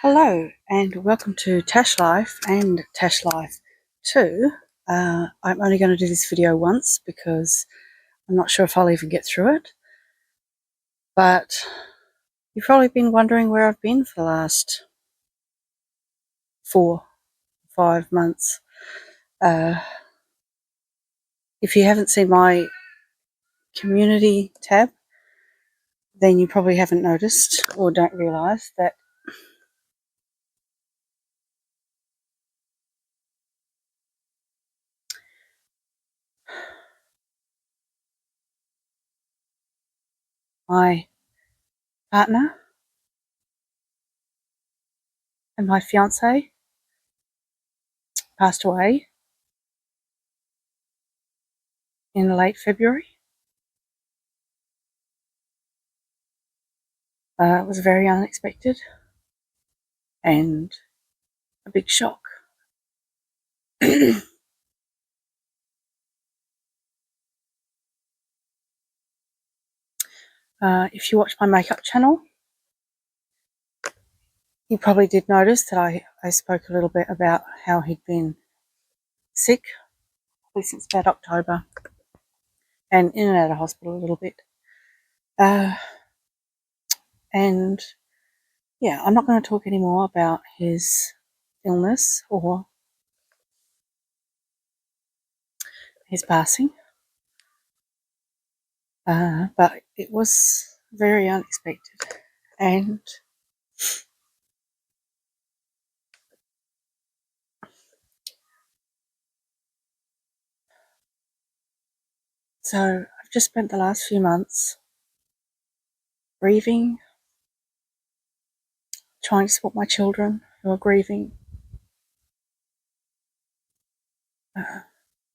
Hello and welcome to Tash Life and Tash Life 2. I'm only going to do this video once because I'm not sure if I'll even get through it. But you've probably been wondering where I've been for the last 4-5 months. If you haven't seen my community tab, then you probably haven't noticed or don't realise that my partner and my fiance passed away in late February. It was very unexpected and a big shock. If you watch my makeup channel, you probably did notice that I spoke a little bit about how he'd been sick since about October and in and out of hospital a little bit. And yeah, I'm not going to talk anymore about his illness or his passing, but it was very unexpected. And so I've just spent the last few months grieving, trying to support my children who are grieving,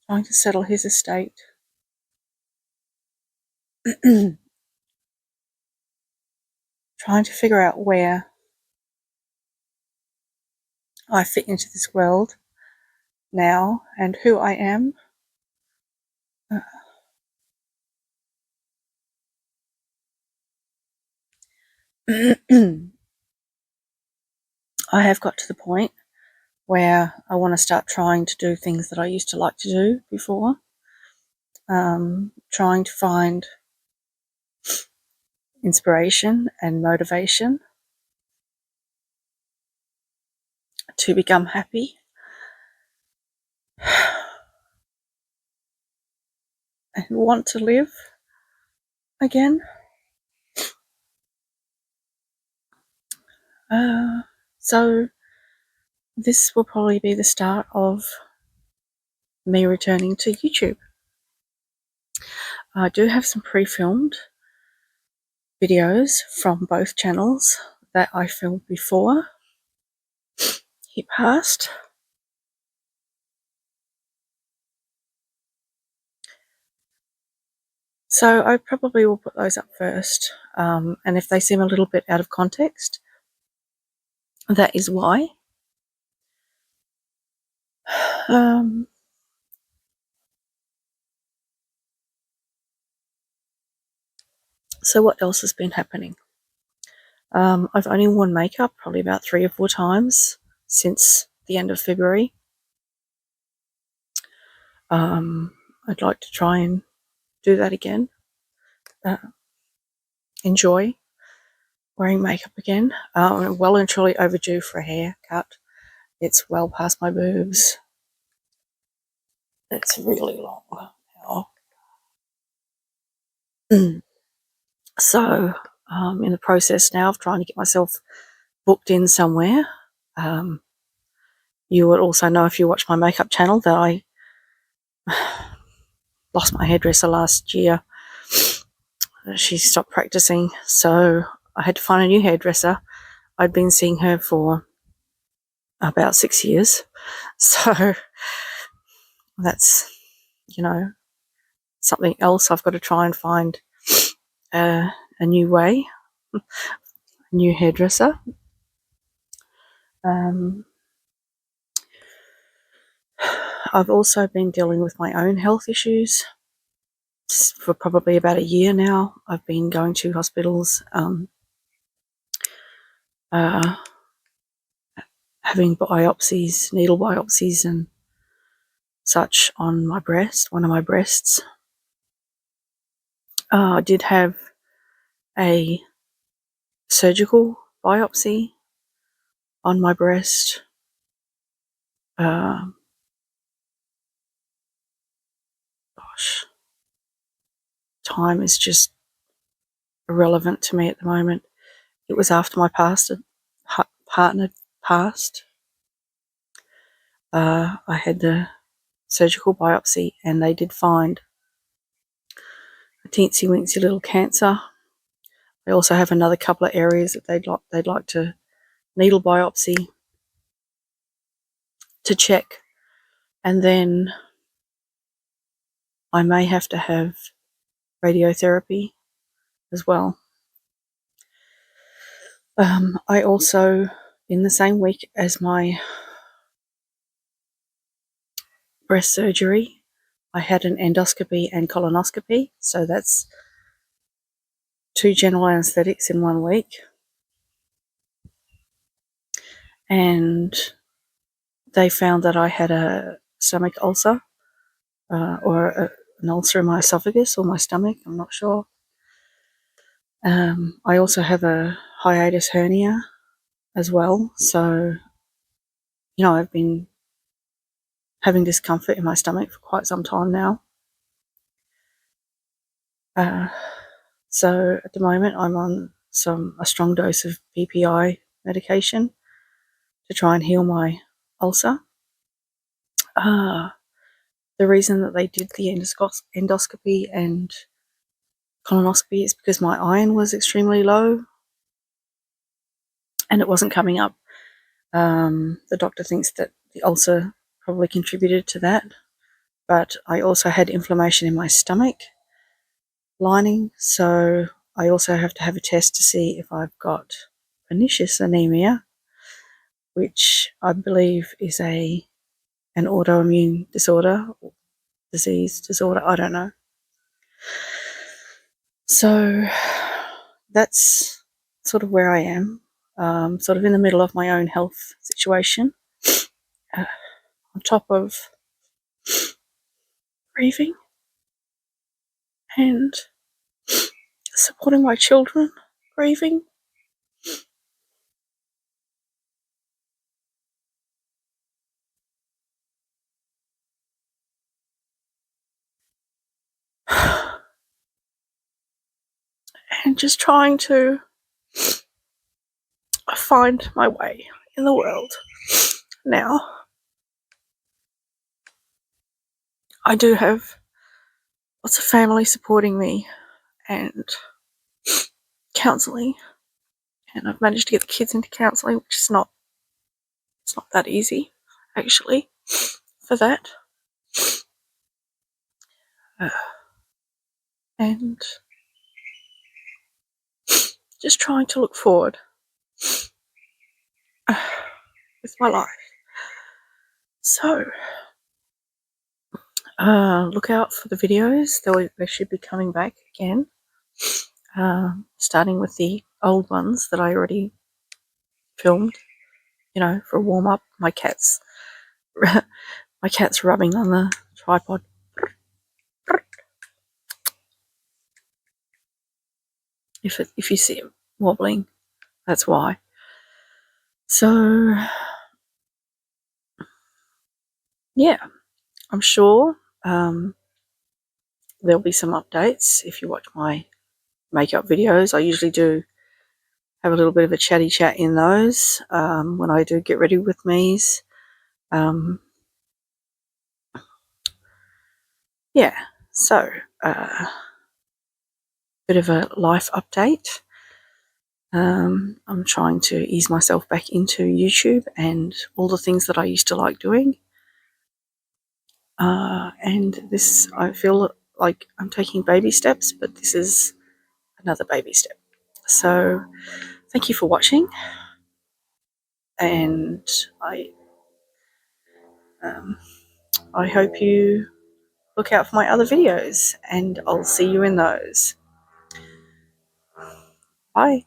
trying to settle his estate, trying to figure out where I fit into this world now and who I am. I have got to the point where I want to start trying to do things that I used to like to do before. Trying to find inspiration and motivation to become happy and want to live again. So this will probably be the start of me returning to YouTube. I do have some pre-filmed videos from both channels that I filmed before he passed. So I probably will put those up first, and if they seem a little bit out of context, that is why. So what else has been happening? I've only worn makeup probably about 3 or 4 times since the end of February. I'd like to try and do that again. Enjoy wearing makeup again. I'm well and truly overdue for a haircut. It's well past my boobs. It's really long now. So I'm in the process now of trying to get myself booked in somewhere. You would also know if you watch my makeup channel that I lost my hairdresser last year. She stopped practicing, so I had to find a new hairdresser. I'd been seeing her for about 6 years, so that's, something else. I've got to try and find a new way, a new hairdresser. I've also been dealing with my own health issues for probably about a year now. I've been going to hospitals having biopsies, needle biopsies and such on my breast, one of my breasts. I did have a surgical biopsy on my breast. Gosh, time is just irrelevant to me at the moment. It was after my partner passed. I had the surgical biopsy and they did find a teensy weensy little cancer. They also have another couple of areas that they'd like to needle biopsy to check, and then I may have to have radiotherapy as well. I also, in the same week as my breast surgery, I had an endoscopy and colonoscopy, so that's 2 general anesthetics in 1 week. And they found that I had a stomach ulcer, or an ulcer in my esophagus or my stomach, I'm not sure. I also have a hiatus hernia as well, so, I've been having discomfort in my stomach for quite some time now. So at the moment I'm on a strong dose of PPI medication to try and heal my ulcer. The reason that they did the endoscopy and colonoscopy is because my iron was extremely low and it wasn't coming up. The doctor thinks that the ulcer probably contributed to that, but I also had inflammation in my stomach lining, so I also have to have a test to see if I've got pernicious anemia, which I believe is an autoimmune disease disorder, I don't know. So that's sort of where I am, sort of in the middle of my own health situation, on top of grieving and supporting my children grieving. And just trying to find my way in the world. Now, I do have lots of family supporting me and counselling, and I've managed to get the kids into counselling, which is not that easy, actually, for that. And just trying to look forward with my life. So, look out for the videos. They should be coming back again, starting with the old ones that I already filmed, for a warm-up. My cat's rubbing on the tripod. If you see it wobbling, that's why. So, yeah, I'm sure there'll be some updates if you watch my makeup videos. I usually do have a little bit of a chatty chat in those when I do get ready with me's. Yeah, so bit of a life update. I'm trying to ease myself back into YouTube and all the things that I used to like doing. And this, I feel like I'm taking baby steps, but this is another baby step. So thank you for watching, and I hope you look out for my other videos, and I'll see you in those. Bye.